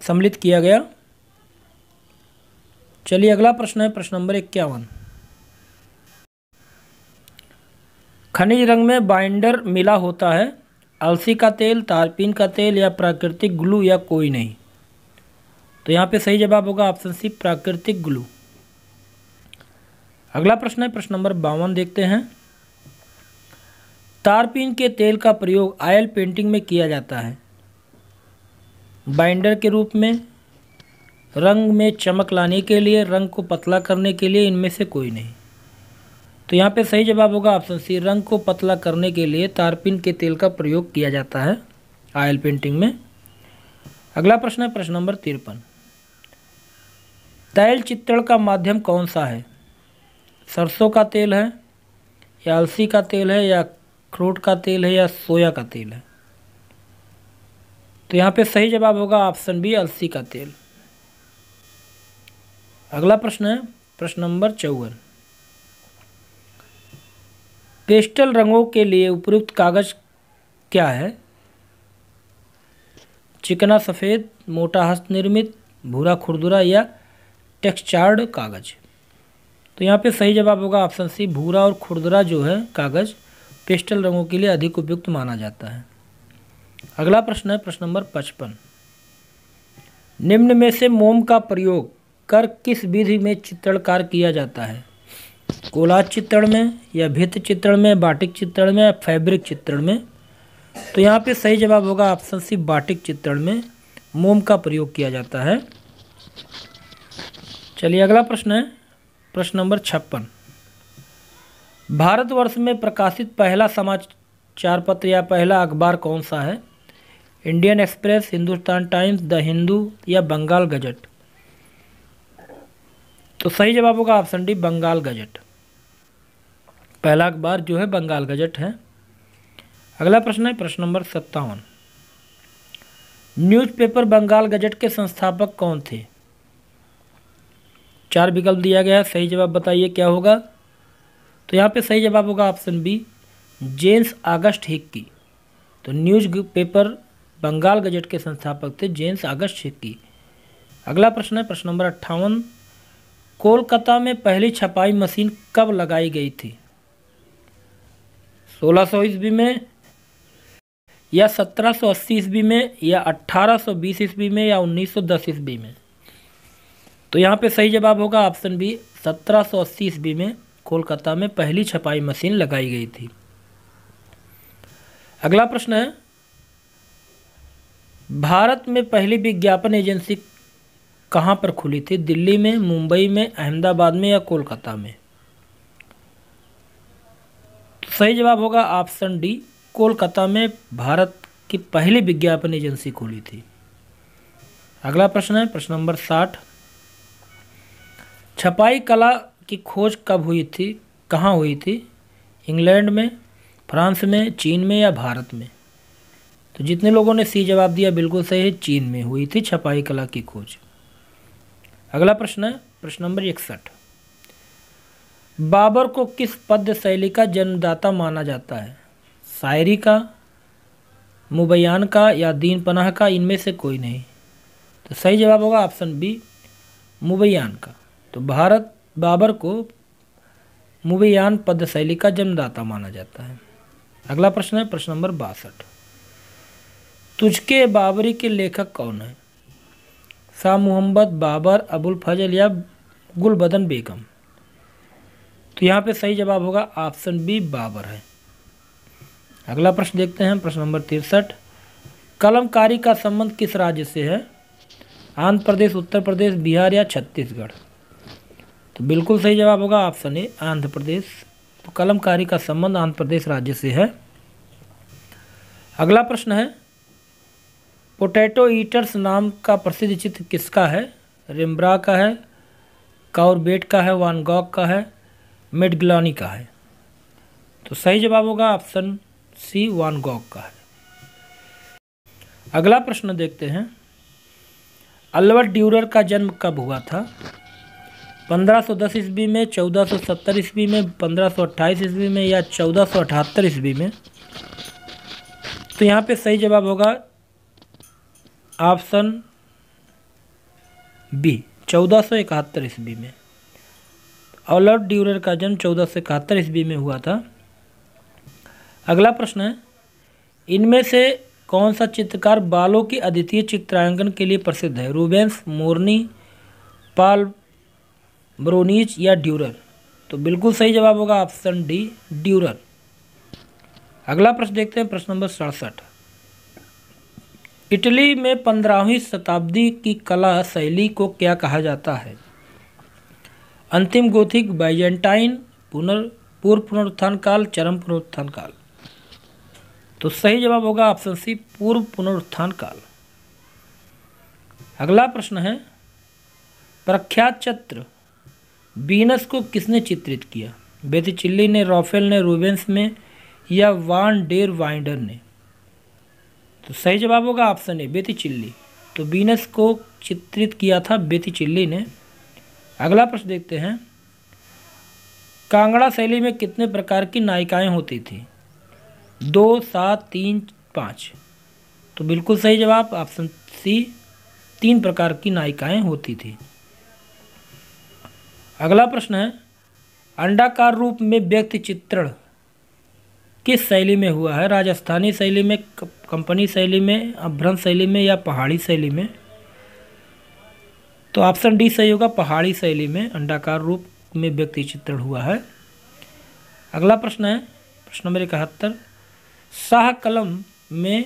सम्मिलित किया गया। चलिए अगला प्रश्न है प्रश्न नंबर 51। खनिज रंग में बाइंडर मिला होता है, अलसी का तेल, तारपीन का तेल, या प्राकृतिक ग्लू, या कोई नहीं। तो यहाँ पे सही जवाब होगा ऑप्शन सी, प्राकृतिक ग्लू। अगला प्रश्न है प्रश्न नंबर 52, देखते हैं। तारपीन के तेल का प्रयोग ऑयल पेंटिंग में किया जाता है, बाइंडर के रूप में, रंग में चमक लाने के लिए, रंग को पतला करने के लिए, इनमें से कोई नहीं। तो यहाँ पे सही जवाब होगा ऑप्शन सी, रंग को पतला करने के लिए तारपीन के तेल का प्रयोग किया जाता है ऑयल पेंटिंग में। अगला प्रश्न है प्रश्न नंबर 53। तैल चित्रण का माध्यम कौन सा है? सरसों का तेल है, या अलसी का तेल है, या अखरोट का तेल है, या सोया का तेल है? तो यहाँ पे सही जवाब होगा ऑप्शन बी, अलसी का तेल। अगला प्रश्न है प्रश्न नंबर 54। पेस्टल रंगों के लिए उपयुक्त कागज क्या है? चिकना सफ़ेद, मोटा हस्त निर्मित, भूरा खुरदुरा, या टेक्सचार्ड कागज? तो यहाँ पे सही जवाब होगा ऑप्शन सी, भूरा और खुरदुरा जो है कागज पेस्टल रंगों के लिए अधिक उपयुक्त माना जाता है। अगला प्रश्न है प्रश्न नंबर 55। निम्न में से मोम का प्रयोग कर किस विधि में चित्रण किया जाता है? कोलाज चित्रण में, या भित्ति चित्रण में, बाटिक चित्रण में, या फैब्रिक चित्रण में? तो यहाँ पे सही जवाब होगा ऑप्शन सी, बाटिक चित्रण में मोम का प्रयोग किया जाता है। चलिए अगला प्रश्न है प्रश्न नंबर 56। भारतवर्ष में प्रकाशित पहला समाचार पत्र या पहला अखबार कौन सा है? Indian express, Hindustan times, the Hindu, या बंगाल गजट? तो सही जवाब होगा ऑप्शन डी, बंगाल गजट। पहला अखबार जो है बंगाल गजट है। अगला प्रश्न है प्रश्न नंबर 57। न्यूज़पेपर बंगाल गजट के संस्थापक कौन थे? 4 विकल्प दिया गया है, सही जवाब बताइए क्या होगा? तो यहाँ पे सही जवाब होगा option B, James August Hicky. तो न्यूज़ पेपर बंगाल गजट के संस्थापक थे जेम्स ऑगस्ट हिक्की। अगला प्रश्न है प्रश्न नंबर 58। कोलकाता में पहली छपाई मशीन कब लगाई गई थी? 1600 ईस्वी में, या 1780 ईस्वी में, या 1820 ईस्वी में, या 1910 ईस्वी में? तो यहाँ पे सही जवाब होगा ऑप्शन बी, 1780 ईस्वी में कोलकाता में पहली छपाई मशीन लगाई गई थी। अगला प्रश्न है, भारत में पहली विज्ञापन एजेंसी कहाँ पर खुली थी? दिल्ली में, मुंबई में, अहमदाबाद में, या कोलकाता में? तो सही जवाब होगा ऑप्शन डी, कोलकाता में भारत की पहली विज्ञापन एजेंसी खुली थी। अगला प्रश्न है प्रश्न नंबर 60। छपाई कला की खोज कब हुई थी, कहाँ हुई थी? इंग्लैंड में, फ्रांस में, चीन में, या भारत में? तो जितने लोगों ने सी जवाब दिया बिल्कुल सही है, चीन में हुई थी छपाई कला की खोज। अगला प्रश्न है प्रश्न नंबर 61। बाबर को किस पद्य शैली का जन्मदाता माना जाता है? शायरी का, मुबैयान का, या दीन पनाह का? इनमें से कोई नहीं। तो सही जवाब होगा ऑप्शन बी, मुबैयान का। तो बाबर को मुबैयान पद्य शैली का जन्मदाता माना जाता है। अगला प्रश्न है प्रश्न नंबर 62। तुझके बाबरी के लेखक कौन है? शाह मोहम्मद, बाबर, अबुल फजल, या गुलबदन बेगम? तो यहाँ पे सही जवाब होगा ऑप्शन बी, बाबर है। अगला प्रश्न देखते हैं प्रश्न नंबर 63। कलमकारी का संबंध किस राज्य से है? आंध्र प्रदेश, उत्तर प्रदेश, बिहार, या छत्तीसगढ़? तो बिल्कुल सही जवाब होगा ऑप्शन ए, आंध्र प्रदेश। तो कलमकारी का संबंध आंध्र प्रदेश राज्य से है। अगला प्रश्न है, पोटैटो ईटर्स नाम का प्रसिद्ध चित्र किसका है? रिम्ब्रा का है, काउरबेट का है, वान गॉग का है, मेडग्लानी का है। तो सही जवाब होगा ऑप्शन सी, वान गॉग का है। अगला प्रश्न देखते हैं, अल्बर्ट ड्यूरर का जन्म कब हुआ था? 1510 ईस्वी में, 1470 ईस्वी में, 1528 ईस्वी में या 1478 ईस्वी में? तो यहाँ पे सही जवाब होगा ऑप्शन बी, 1471 ईस्वी में। अल्बर्ट ड्यूरर का जन्म 1471 ईस्वी में हुआ था। अगला प्रश्न है, इनमें से कौन सा चित्रकार बालों की अद्वितीय चित्रांकन के लिए प्रसिद्ध है? रूबेंस, मोरनी, पाल ब्रोनीज या ड्यूरर? तो बिल्कुल सही जवाब होगा ऑप्शन डी, ड्यूरर। अगला प्रश्न देखते हैं, प्रश्न नंबर 67। इटली में 15वीं शताब्दी की कला शैली को क्या कहा जाता है? अंतिम गोथिक, बाइजेंटाइन, पूर्व पुनरुत्थान काल, चरम पुनरुत्थान काल? तो सही जवाब होगा ऑप्शन सी, पूर्व पुनरुत्थान काल। अगला प्रश्न है, प्रख्यात चित्र वीनस को किसने चित्रित किया? बेतिचिल्ली ने, रॉफेल ने, रूबेंस में या वान डेर वाइंडर ने? तो सही जवाब होगा ऑप्शन ए, बेतिचिल्ली। तो वीनस को चित्रित किया था बेतिचिल्ली ने। अगला प्रश्न देखते हैं, कांगड़ा शैली में कितने प्रकार की नायिकाएं होती थी? 2, 7, 3, 5? तो बिल्कुल सही जवाब ऑप्शन सी, 3 प्रकार की नायिकाएं होती थी। अगला प्रश्न है, अंडाकार रूप में व्यक्ति चित्रण किस शैली में हुआ है? राजस्थानी शैली में, कंपनी शैली में, अभ्रंश शैली में या पहाड़ी शैली में? तो ऑप्शन डी सही होगा, पहाड़ी शैली में अंडाकार रूप में व्यक्ति चित्रण हुआ है। अगला प्रश्न है, प्रश्न नंबर 71। शाह कलम में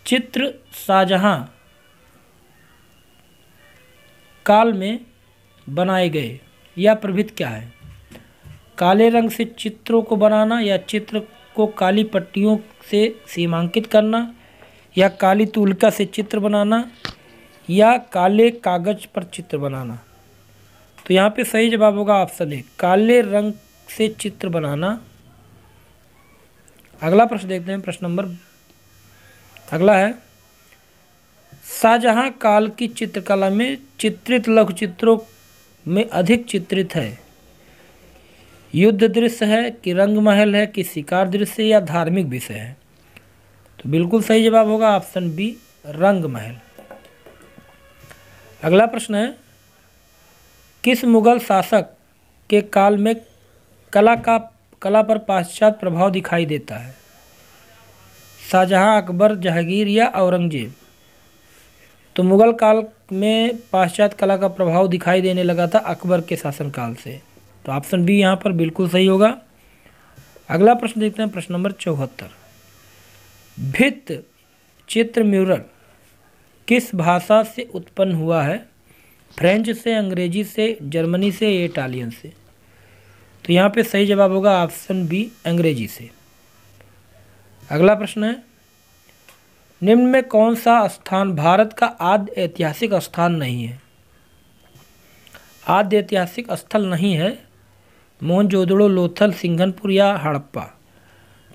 चित्र शाहजहां काल में बनाए गए या प्रभृत क्या है? काले रंग से चित्रों को बनाना या चित्र को काली पट्टियों से सीमांकित करना या काली तूलिका से चित्र बनाना या काले कागज पर चित्र बनाना? तो यहाँ पे सही जवाब होगा ऑप्शन ए, काले रंग से चित्र बनाना। अगला प्रश्न देखते हैं, प्रश्न नंबर अगला है, शाहजहां काल की चित्रकला में चित्रित लघु चित्रों में अधिक चित्रित है युद्ध दृश्य है कि रंग महल है कि शिकार दृश्य या धार्मिक विषय है? तो बिल्कुल सही जवाब होगा ऑप्शन बी, रंग महल। अगला प्रश्न है, किस मुगल शासक के काल में कला पर पाश्चात्य प्रभाव दिखाई देता है? शाहजहां, अकबर, जहांगीर या औरंगजेब? तो मुगल काल में पाश्चात्य कला का प्रभाव दिखाई देने लगा था अकबर के शासनकाल से। तो ऑप्शन बी यहाँ पर बिल्कुल सही होगा। अगला प्रश्न देखते हैं, प्रश्न नंबर 74। भित्ति चित्र म्यूरल किस भाषा से उत्पन्न हुआ है? फ्रेंच से, अंग्रेजी से, जर्मनी से या इटालियन से? तो यहाँ पे सही जवाब होगा ऑप्शन बी, अंग्रेजी से। अगला प्रश्न है, निम्न में कौन सा स्थान भारत का आद्य ऐतिहासिक स्थान नहीं है? आद्य ऐतिहासिक स्थल नहीं है मोहनजोदड़ो, लोथल, सिंघनपुर या हड़प्पा?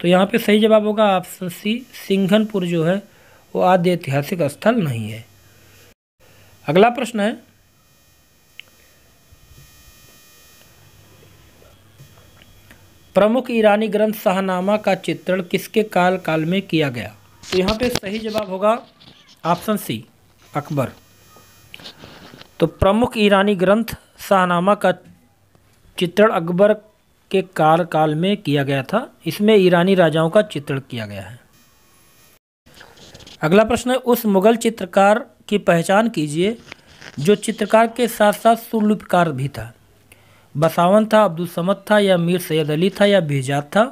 तो यहाँ पे सही जवाब होगा ऑप्शन सी, सिंघनपुर जो है वो आद्य ऐतिहासिक स्थल नहीं है। अगला प्रश्न है, प्रमुख ईरानी ग्रंथ शाहनामा का चित्रण किसके काल में किया गया? तो यहाँ पे सही जवाब होगा ऑप्शन सी, अकबर। तो प्रमुख ईरानी ग्रंथ शाहनामा का चित्रण अकबर के काल में किया गया था। इसमें ईरानी राजाओं का चित्रण किया गया है। अगला प्रश्न है, उस मुगल चित्रकार की पहचान कीजिए जो चित्रकार के साथ साथ सुलिपकार भी था। बसावन था, अब्दुल समद था या मीर सैयद अली था या बेहजाद था?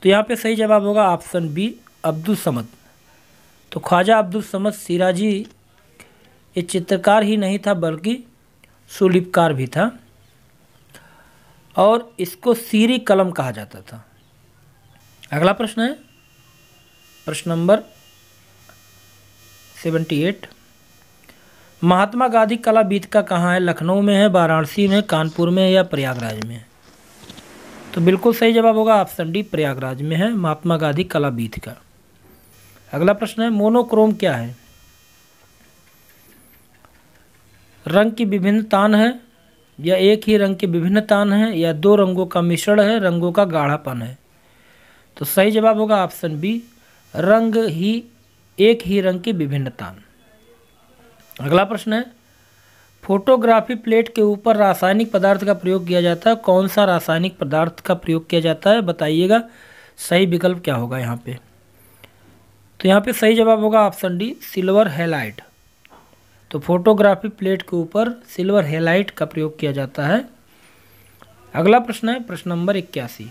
तो यहाँ पे सही जवाब होगा ऑप्शन बी, अब्दुल समद। तो ख्वाजा अब्दुल समद सिराजी ये चित्रकार ही नहीं था बल्कि सुलिपकार भी था और इसको सीरी कलम कहा जाता था। अगला प्रश्न है, प्रश्न नंबर 78। महात्मा गांधी कला वीथिका कहाँ है? लखनऊ में है, वाराणसी में, कानपुर में या प्रयागराज में है? तो बिल्कुल सही जवाब होगा ऑप्शन डी, प्रयागराज में है महात्मा गांधी कला वीथिका। अगला प्रश्न है, मोनोक्रोम क्या है? रंग की विभिन्न तान है, या एक ही रंग के विभिन्न तान है, या दो रंगों का मिश्रण है, रंगों का गाढ़ापन है? तो सही जवाब होगा ऑप्शन बी, रंग ही एक ही रंग के विभिन्न तान। अगला प्रश्न है, फोटोग्राफी प्लेट के ऊपर रासायनिक पदार्थ का प्रयोग किया जाता है, कौन सा रासायनिक पदार्थ का प्रयोग किया जाता है? बताइएगा सही विकल्प क्या होगा यहाँ पे। तो यहाँ पे सही जवाब होगा ऑप्शन डी, सिल्वर हैलाइड। तो फोटोग्राफी प्लेट के ऊपर सिल्वर हैलाइड का प्रयोग किया जाता है। अगला प्रश्न है प्रश्न नंबर 81।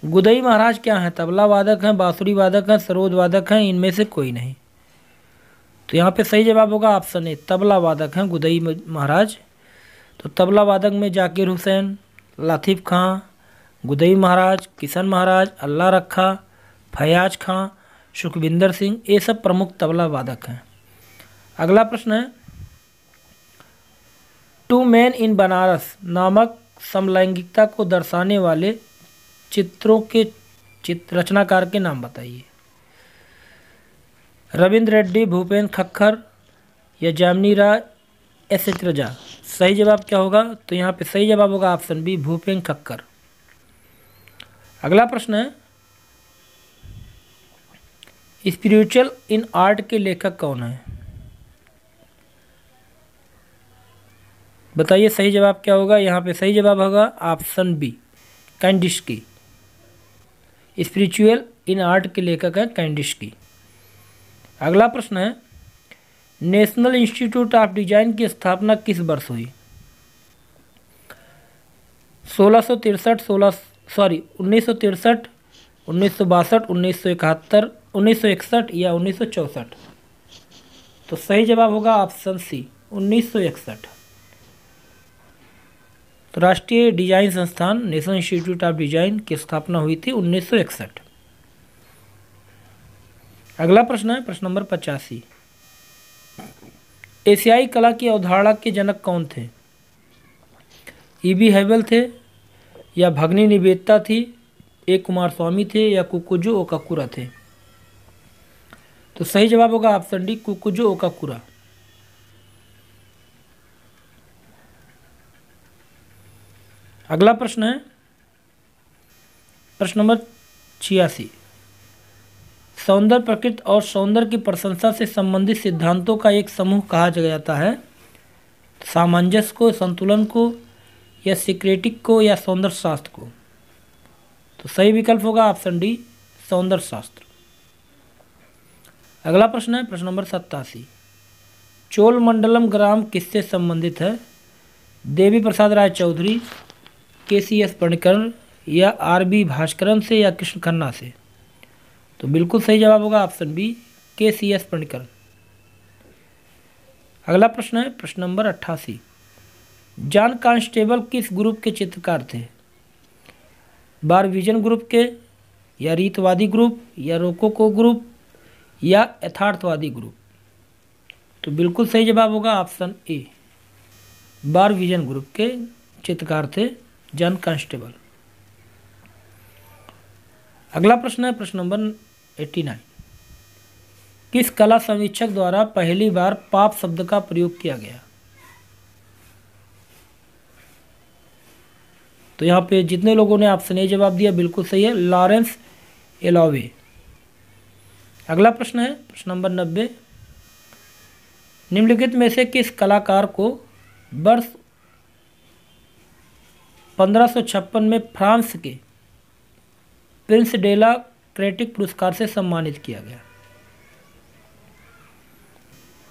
गुदई महाराज क्या हैं? तबला वादक हैं, बांसुरी वादक हैं, सरोद वादक हैं, इनमें से कोई नहीं? तो यहाँ पे सही जवाब होगा ऑप्शन ए, तबला वादक हैं गुदई महाराज। तो तबला वादक में जाकिर हुसैन, लातिफ खां, गुदई महाराज, किशन महाराज, अल्लाह रखा, फयाज खां, सुखविंदर सिंह, ये सब प्रमुख तबला वादक हैं। अगला प्रश्न है, टू मैन इन बनारस नामक समलैंगिकता को दर्शाने वाले चित्रों के रचनाकार के नाम बताइए। रविंद्र रेड्डी, भूपेन खक्खर या जामनी राय, एस.एच. रजा? सही जवाब क्या होगा? तो यहाँ पे सही जवाब होगा ऑप्शन बी, भूपेन खक्खर। अगला प्रश्न है, स्पिरिचुअल इन आर्ट के लेखक कौन है? बताइए सही जवाब क्या होगा? यहाँ पे सही जवाब होगा ऑप्शन बी, कैंडिशकी। स्पिरिचुअल इन आर्ट के लेखक है कैंडिशकी। अगला प्रश्न है, नेशनल इंस्टीट्यूट ऑफ डिजाइन की स्थापना किस वर्ष हुई? 1963, 1962, 1971, 1961 या 1964? तो सही जवाब होगा ऑप्शन सी, 1961। तो राष्ट्रीय डिजाइन संस्थान नेशनल इंस्टीट्यूट ऑफ डिजाइन की स्थापना हुई थी 1961। अगला प्रश्न है प्रश्न नंबर 85। एशियाई कला की अवधारणा के जनक कौन थे? ई.बी. हैवेल थे, या भगनी निवेदिता थी, ए. कुमार स्वामी थे, या कुकुजो ओकाकुरा थे? तो सही जवाब होगा ऑप्शन डी, कुकुजो ओकाकुरा। अगला प्रश्न है प्रश्न नंबर 86। सौंदर्य प्रकृति और सौंदर्य की प्रशंसा से संबंधित सिद्धांतों का एक समूह कहा जाता है। सामंजस्य को, संतुलन को, या सिक्रेटिक को, या सौंदर्य शास्त्र को? तो सही विकल्प होगा ऑप्शन डी, सौंदर्य शास्त्र। अगला प्रश्न है प्रश्न नंबर 87। चोलमंडलम ग्राम किससे संबंधित है? देवी प्रसाद राय चौधरी, के.सी.एस. पणिकर, या आर.बी. भास्करन से, या कृष्ण खन्ना से? तो बिल्कुल सही जवाब होगा ऑप्शन बी, के.सी.एस. पणिकर। अगला प्रश्न है प्रश्न नंबर 88। जॉन कांस्टेबल किस ग्रुप के चित्रकार थे? बारविजन ग्रुप के, या रीतवादी ग्रुप, या रोकोको ग्रुप, या यथार्थवादी ग्रुप? तो बिल्कुल सही जवाब होगा ऑप्शन ए, बारविजन ग्रुप के चित्रकार थे जॉन कांस्टेबल। अगला प्रश्न है प्रश्न नंबर 89। किस कला समीक्षक द्वारा पहली बार पाप शब्द का प्रयोग किया गया? तो यहाँ पे जितने लोगों ने ऑप्शन ए जवाब दिया बिल्कुल सही है, लॉरेंस एलोवे। अगला प्रश्न है प्रश्न नंबर 90। निम्नलिखित में से किस कलाकार को वर्ष 1556 में फ्रांस के प्रिंस डेला क्रेटिक पुरस्कार से सम्मानित किया गया?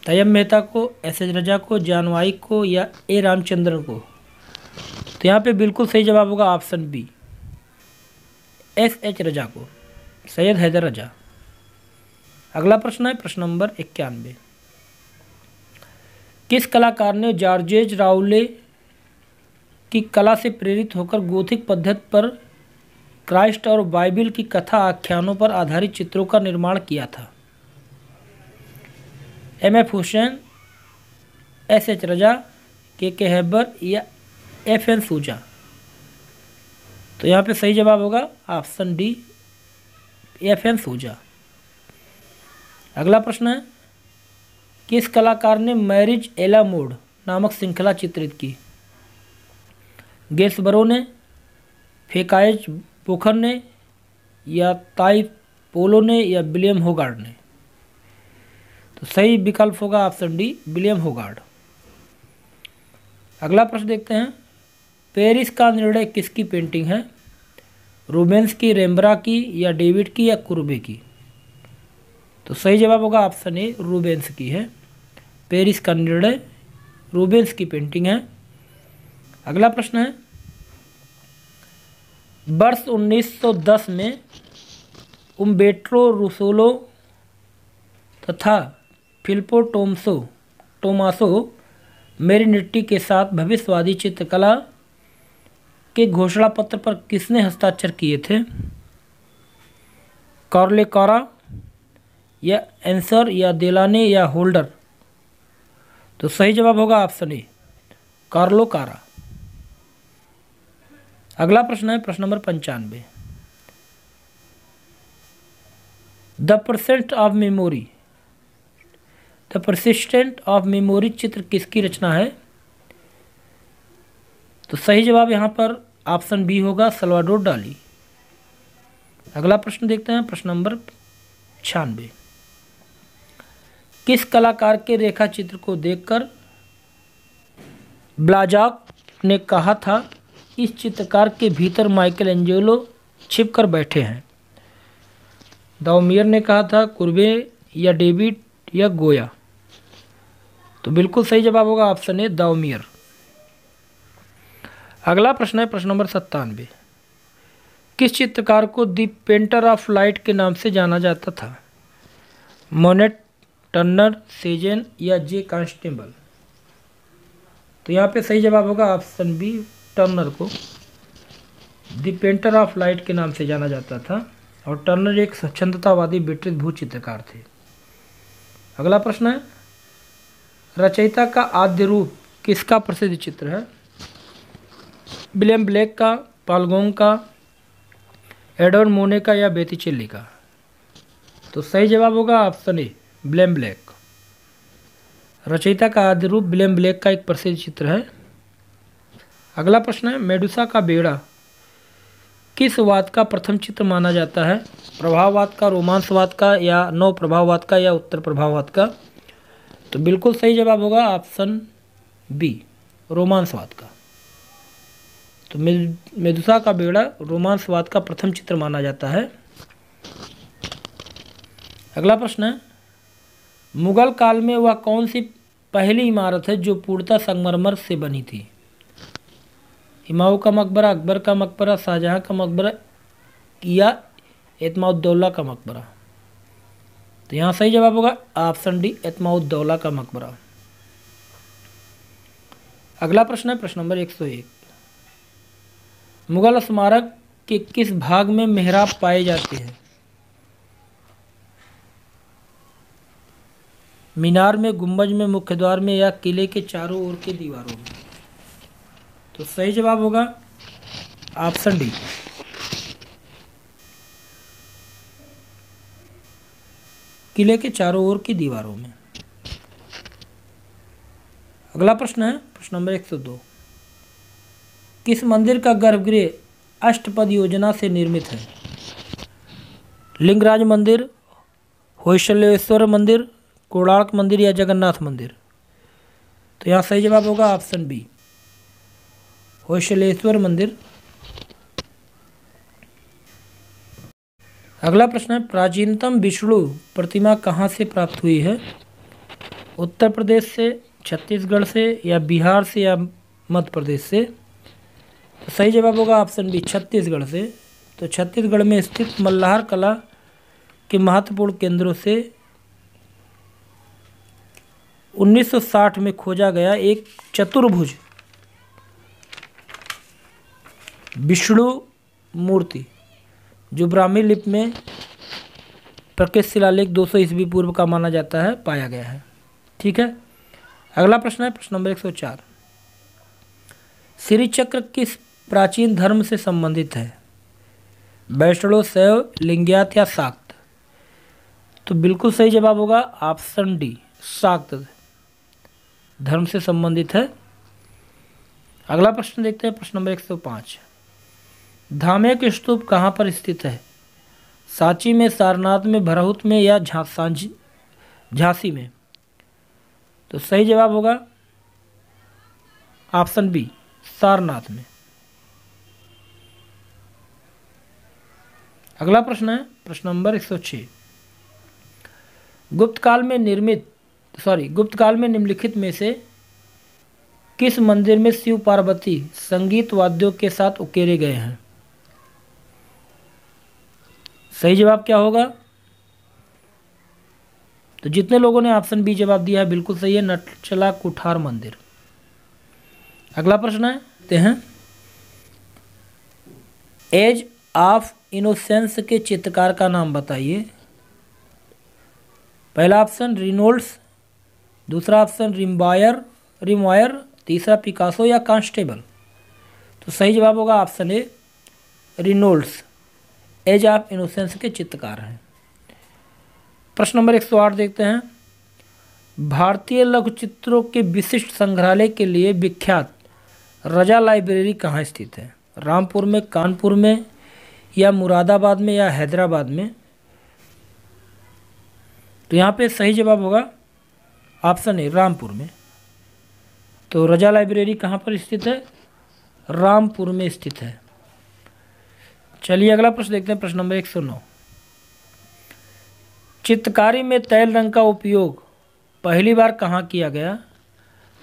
तैयब मेहता को, एस.एच. रजा को, जानवाई को, या ए. रामचंद्रन को? तो यहाँ पे बिल्कुल सही जवाब होगा ऑप्शन बी, एस.एच. रजा को, सैयद हैदर रजा। अगला प्रश्न है प्रश्न नंबर 91। किस कलाकार ने जॉर्जेज राउले की कला से प्रेरित होकर गोथिक पद्धति पर क्राइस्ट और बाइबिल की कथा आख्यानों पर आधारित चित्रों का निर्माण किया था? M.F. हुसैन, S.H. रजा, के हैबर या F.N. सूजा। तो यहाँ पे सही जवाब होगा ऑप्शन डी, F.N. सूजा। अगला प्रश्न है, किस कलाकार ने मैरिज एला मोड नामक श्रृंखला चित्रित की? गेसबरो ने, फेकाएज पोखर ने, या ताई पोलो ने, या विलियम होगार्ड ने? तो सही विकल्प होगा ऑप्शन डी, विलियम होगार्ड। अगला प्रश्न देखते हैं, पेरिस का निर्णय किसकी पेंटिंग है? रूबेंस की, रेम्ब्रा की, या डेविड की, या कुर्बे की? तो सही जवाब होगा ऑप्शन ए, रूबेंस की है। पेरिस का निर्णय रूबेंस की पेंटिंग है। अगला प्रश्न है, वर्ष 1910 में उम्बेर्टो रूसोलो तथा फिलिप्पो टोमासो मेरिनेट्टी के साथ भविष्यवादी चित्रकला के घोषणा पत्र पर किसने हस्ताक्षर किए थे? कार्ले कारा, या एंसर, या देलाने, या होल्डर? तो सही जवाब होगा ऑप्शन ए, कार्लो कारा। अगला प्रश्न है प्रश्न number 95, the persistent of memory चित्र किसकी रचना है? तो सही जवाब यहाँ पर ऑप्शन बी होगा, सल्वाडोर डाली। अगला प्रश्न देखते हैं प्रश्न नंबर 96, किस कलाकार के रेखा चित्र को देखकर ब्लाजाक ने कहा था, इस चित्रकार के भीतर माइकल एंजेलो छिप कर बैठे हैं? दाउमियर ने कहा था, कुर्बे, या डेविड, या गोया? तो बिल्कुल सही जवाब होगा ऑप्शन ए, दाउमियर। अगला प्रश्न है प्रश्न नंबर 97, किस चित्रकार को द पेंटर ऑफ लाइट के नाम से जाना जाता था? मोनेट, टर्नर, सेजेन, या जे कांस्टेबल? तो यहाँ पे सही जवाब होगा ऑप्शन बी, टर्नर को द पेंटर ऑफ लाइट के नाम से जाना जाता था, और टर्नर एक स्वच्छंदतावादी ब्रिटिश भू चित्रकार थे। अगला प्रश्न है, रचयिता का आद्य रूप किसका प्रसिद्ध चित्र है? विलियम ब्लेक का, पालगोंग का, एडवर्ड मोने का, या बेतिचेल्ली का? तो सही जवाब होगा ऑप्शन ए, विलियम ब्लेक। रचयिता का आद्य रूप विलियम ब्लेक का एक प्रसिद्ध चित्र है। अगला प्रश्न है, मेडुसा का बेड़ा किस वाद का प्रथम चित्र माना जाता है? प्रभाववाद का, रोमांसवाद का, या नव प्रभाववाद का, या उत्तर प्रभाववाद का? तो बिल्कुल सही जवाब होगा ऑप्शन बी, रोमांसवाद का। तो मेडुसा का बेड़ा रोमांसवाद का प्रथम चित्र माना जाता है। अगला प्रश्न है, मुगल काल में वह कौन सी पहली इमारत है जो पूर्णतः संगमरमर से बनी थी? हुमायूं का मकबरा, अकबर का मकबरा, शाहजहां का मकबरा, या एतमाउद्दौला का मकबरा? तो यहाँ सही जवाब होगा ऑप्शन डी, एतमाउद्दौला का मकबरा। अगला प्रश्न है प्रश्न नंबर 101, मुगल स्मारक के किस भाग में मेहराब पाए जाते हैं? मीनार में, गुंबज में, मुख्य द्वार में, या किले के चारों ओर के दीवारों में? तो सही जवाब होगा ऑप्शन डी, किले के चारों ओर की दीवारों में। अगला प्रश्न है प्रश्न नंबर 102, किस मंदिर का गर्भगृह अष्टपद योजना से निर्मित है? लिंगराज मंदिर, होयसलेश्वर मंदिर, कोणार्क मंदिर, या जगन्नाथ मंदिर? तो यहाँ सही जवाब होगा ऑप्शन बी, होयसलेश्वर मंदिर। अगला प्रश्न है, प्राचीनतम विष्णु प्रतिमा कहाँ से प्राप्त हुई है? उत्तर प्रदेश से, छत्तीसगढ़ से, या बिहार से, या मध्य प्रदेश से? तो सही जवाब होगा ऑप्शन बी, छत्तीसगढ़ से। तो छत्तीसगढ़ में स्थित मल्लाहार कला के महत्वपूर्ण केंद्रों से 1960 में खोजा गया एक चतुर्भुज विष्णु मूर्ति, जो ब्राह्मी लिपि में प्रकृत शिलालेख 200 ईस्वी पूर्व का माना जाता है, पाया गया है। ठीक है। अगला प्रश्न है प्रश्न नंबर 104, श्री चक्र किस प्राचीन धर्म से संबंधित है? वैष्णव, शैव, लिंगायत या शाक्त? तो बिल्कुल सही जवाब होगा ऑप्शन डी, शाक्त धर्म से संबंधित है। अगला प्रश्न देखते हैं प्रश्न नंबर 105, धामेक स्तूप कहाँ पर स्थित है? सांची में, सारनाथ में, भरहुत में या झांसी में? तो सही जवाब होगा ऑप्शन बी, सारनाथ में। अगला प्रश्न है प्रश्न नंबर 106, गुप्त काल में निम्नलिखित में से किस मंदिर में शिव पार्वती संगीत वाद्यों के साथ उकेरे गए हैं? सही जवाब क्या होगा? तो जितने लोगों ने ऑप्शन बी जवाब दिया है बिल्कुल सही है, नटचला कुठार मंदिर। अगला प्रश्न है एज ऑफ इनोसेंस के चित्रकार का नाम बताइए। पहला ऑप्शन रिनोल्ड्स, दूसरा ऑप्शन रिमवायर, तीसरा पिकासो या कांस्टेबल? तो सही जवाब होगा option A, Reynolds Age of Innocence के चित्रकार हैं। प्रश्न नंबर 108 देखते हैं, भारतीय लघु चित्रों के विशिष्ट संग्रहालय के लिए विख्यात रजा लाइब्रेरी कहाँ स्थित है? रामपुर में, कानपुर में या मुरादाबाद में या हैदराबाद में? तो यहाँ पे सही जवाब होगा ऑप्शन ए, रामपुर में। तो रजा लाइब्रेरी कहाँ पर स्थित है? रामपुर में स्थित है। चलिए अगला प्रश्न देखते हैं प्रश्न नंबर 109, चित्रकारी में तैल रंग का उपयोग पहली बार कहाँ किया गया?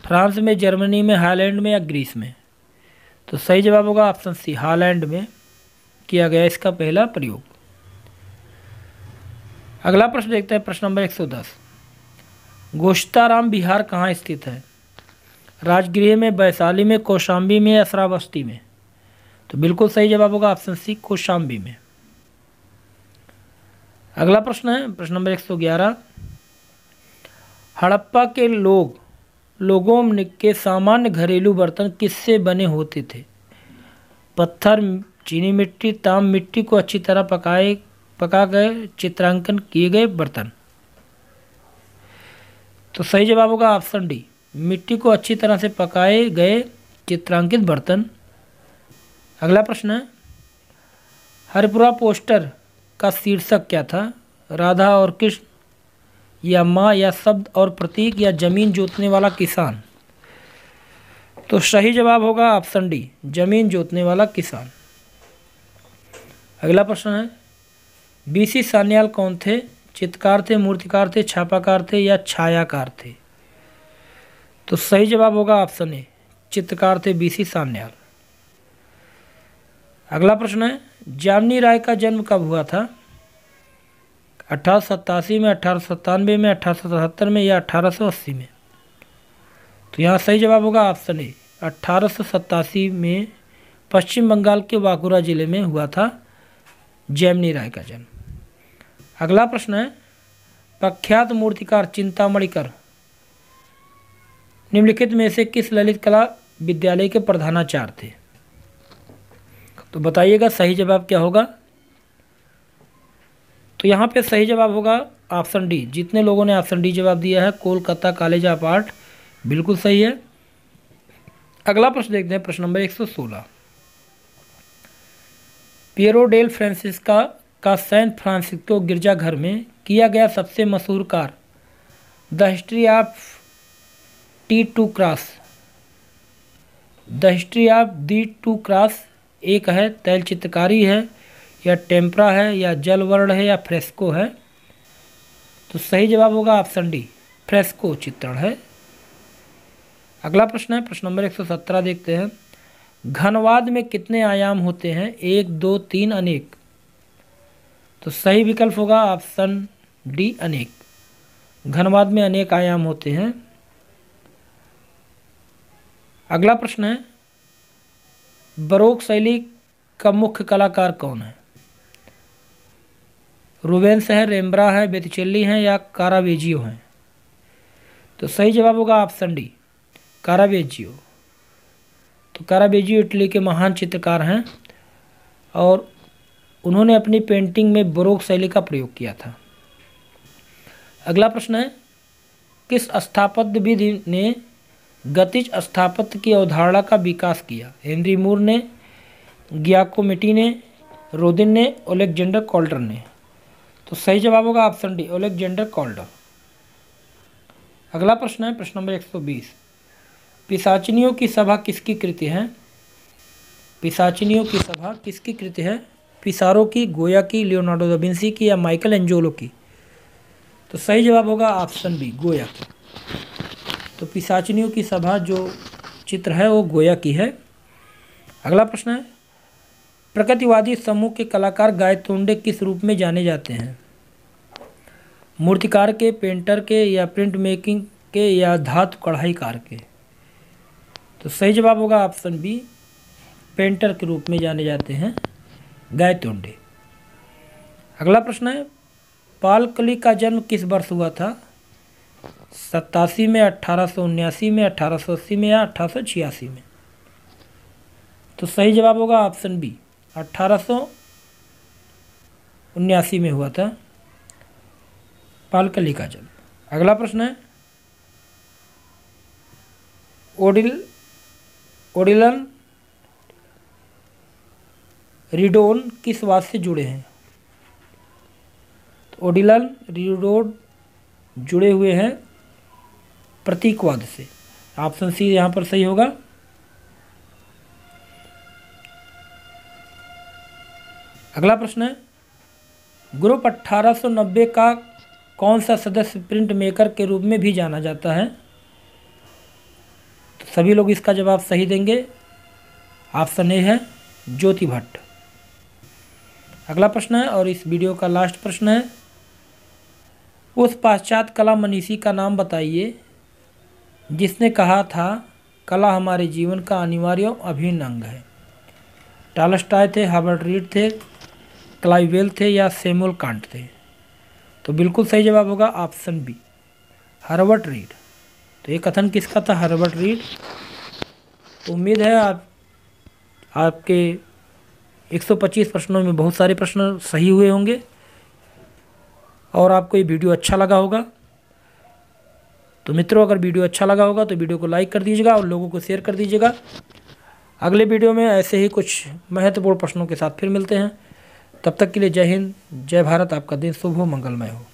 फ्रांस में, जर्मनी में, हालैंड में या ग्रीस में? तो सही जवाब होगा ऑप्शन सी, हालैंड में किया गया इसका पहला प्रयोग। अगला प्रश्न देखते हैं प्रश्न नंबर 110, गोश्ताराम विहार कहाँ स्थित है? राजगृह में, वैशाली में, कौशाम्बी में या श्रावस्ती में? तो बिल्कुल सही जवाब होगा ऑप्शन सी, कौशाम्बी में। अगला प्रश्न है प्रश्न नंबर 111, हड़प्पा के लोगों के सामान्य घरेलू बर्तन किससे बने होते थे? पत्थर, चीनी मिट्टी, ताम मिट्टी को अच्छी तरह पका गए चित्रांकन किए गए बर्तन? तो सही जवाब होगा ऑप्शन डी, मिट्टी को अच्छी तरह से पकाए गए चित्रांकित बर्तन। अगला प्रश्न है, हरिपुरा पोस्टर का शीर्षक क्या था? राधा और कृष्ण या माँ या शब्द और प्रतीक या जमीन जोतने वाला किसान? तो सही जवाब होगा ऑप्शन डी, जमीन जोतने वाला किसान। अगला प्रश्न है, बीसी सान्याल कौन थे? चित्रकार थे, मूर्तिकार थे, छापाकार थे या छायाकार थे? तो सही जवाब होगा ऑप्शन ए, चित्रकार थे बीसी सान्याल। अगला प्रश्न है, जामनी राय का जन्म कब हुआ था? 1887 में, 1897 में, 1877 में या 1880 में? तो यहाँ सही जवाब होगा ऑप्शन ए, 1887 में पश्चिम बंगाल के बांकुरा जिले में हुआ था जैमिनी राय का जन्म। अगला प्रश्न है, प्रख्यात मूर्तिकार चिंतामणिकर निम्नलिखित में से किस ललित कला विद्यालय के प्रधानाचार्य थे? तो बताइएगा सही जवाब क्या होगा? तो यहाँ पे सही जवाब होगा ऑप्शन डी, जितने लोगों ने ऑप्शन डी जवाब दिया है कोलकाता कॉलेज ऑफ आर्ट, बिल्कुल सही है। अगला प्रश्न देखते हैं प्रश्न नंबर 116, पियरो डेल फ्रांसिस्का का सैन फ्रांसिस्को गिरजाघर में किया गया सबसे मशहूर कार्य the history of the true cross एक है, तैल चित्रकारी है या टेम्परा है या जल वर्ण है या फ्रेस्को है? तो सही जवाब होगा ऑप्शन डी, फ्रेस्को चित्रण है। अगला प्रश्न है प्रश्न नंबर 117 देखते हैं, घनवाद में कितने आयाम होते हैं? 1, 2, 3, अनेक? तो सही विकल्प होगा ऑप्शन डी, अनेक। घनवाद में अनेक आयाम होते हैं। अगला प्रश्न है, बरोक शैली का मुख्य कलाकार कौन है? रूबेंस है, रेम्ब्रा है, बेतिचेल्ली है या कारावेजियो है? तो सही जवाब होगा ऑप्शन डी, कारावेजियो। तो कारावेजियो इटली के महान चित्रकार हैं और उन्होंने अपनी पेंटिंग में बरोक शैली का प्रयोग किया था। अगला प्रश्न है, किस स्थापत्य विधि ने गतिज स्थापत्य की अवधारणा का विकास किया? हेनरी मूर ने, गियाकोमेटी ने, रोदिन ने, अलेक्जेंडर कॉल्डर ने। तो सही जवाब होगा ऑप्शन डी, अलेक्जेंडर कॉल्डर। अगला प्रश्न है प्रश्न नंबर 120, पिशाचिनियों की सभा किसकी कृति है? पिशाचिनियों की सभा किसकी कृति है? पिसारो की, गोया की, लियोनार्डो दा विंसी की या माइकल एंजेलो की? तो सही जवाब होगा ऑप्शन बी, गोया की। तो पिशाचिनियों की सभा जो चित्र है वो गोया की है। अगला प्रश्न है, प्रकृतिवादी समूह के कलाकार गायतोंडे किस रूप में जाने जाते हैं? मूर्तिकार के, पेंटर के या प्रिंट मेकिंग के या धातु कढ़ाईकार के? तो सही जवाब होगा ऑप्शन बी, पेंटर के रूप में जाने जाते हैं गायतोंडे। अगला प्रश्न है, पालकली का जन्म किस वर्ष हुआ था? 87 में, 1879 में, 1880 में या 1886 में? तो सही जवाब होगा ऑप्शन बी, 1879 में हुआ था पालकली का जन्म। अगला प्रश्न है, ओडिलन रिडोन किस वाद से जुड़े हैं? तो ओडिलन रिडोन जुड़े हुए हैं प्रतीकवाद से। ऑप्शन सी यहाँ पर सही होगा। अगला प्रश्न है, ग्रुप 1890 का कौन सा सदस्य प्रिंट मेकर के रूप में भी जाना जाता है? तो सभी लोग इसका जवाब सही देंगे। ऑप्शन ए है ज्योति भट्ट। अगला प्रश्न है और इस वीडियो का लास्ट प्रश्न है, उस पाश्चात्य कला मनीषी का नाम बताइए जिसने कहा था कला हमारे जीवन का अनिवार्य और अभिन्न अंग है। टॉलस्टॉय थे, हर्बर्ट रीड थे, क्लाइवेल थे या सैमुअल कांट थे? तो बिल्कुल सही जवाब होगा ऑप्शन बी, हर्बर्ट रीड। तो ये कथन किसका था? Herbert read. तो उम्मीद है आपके 125 प्रश्नों में बहुत सारे प्रश्न सही हुए होंगे और आपको ये वीडियो अच्छा लगा होगा। तो मित्रों, अगर वीडियो अच्छा लगा होगा तो वीडियो को लाइक कर दीजिएगा और लोगों को शेयर कर दीजिएगा। अगले वीडियो में ऐसे ही कुछ महत्वपूर्ण प्रश्नों के साथ फिर मिलते हैं। तब तक के लिए जय हिंद, जय भारत। आपका दिन शुभ हो, मंगलमय हो।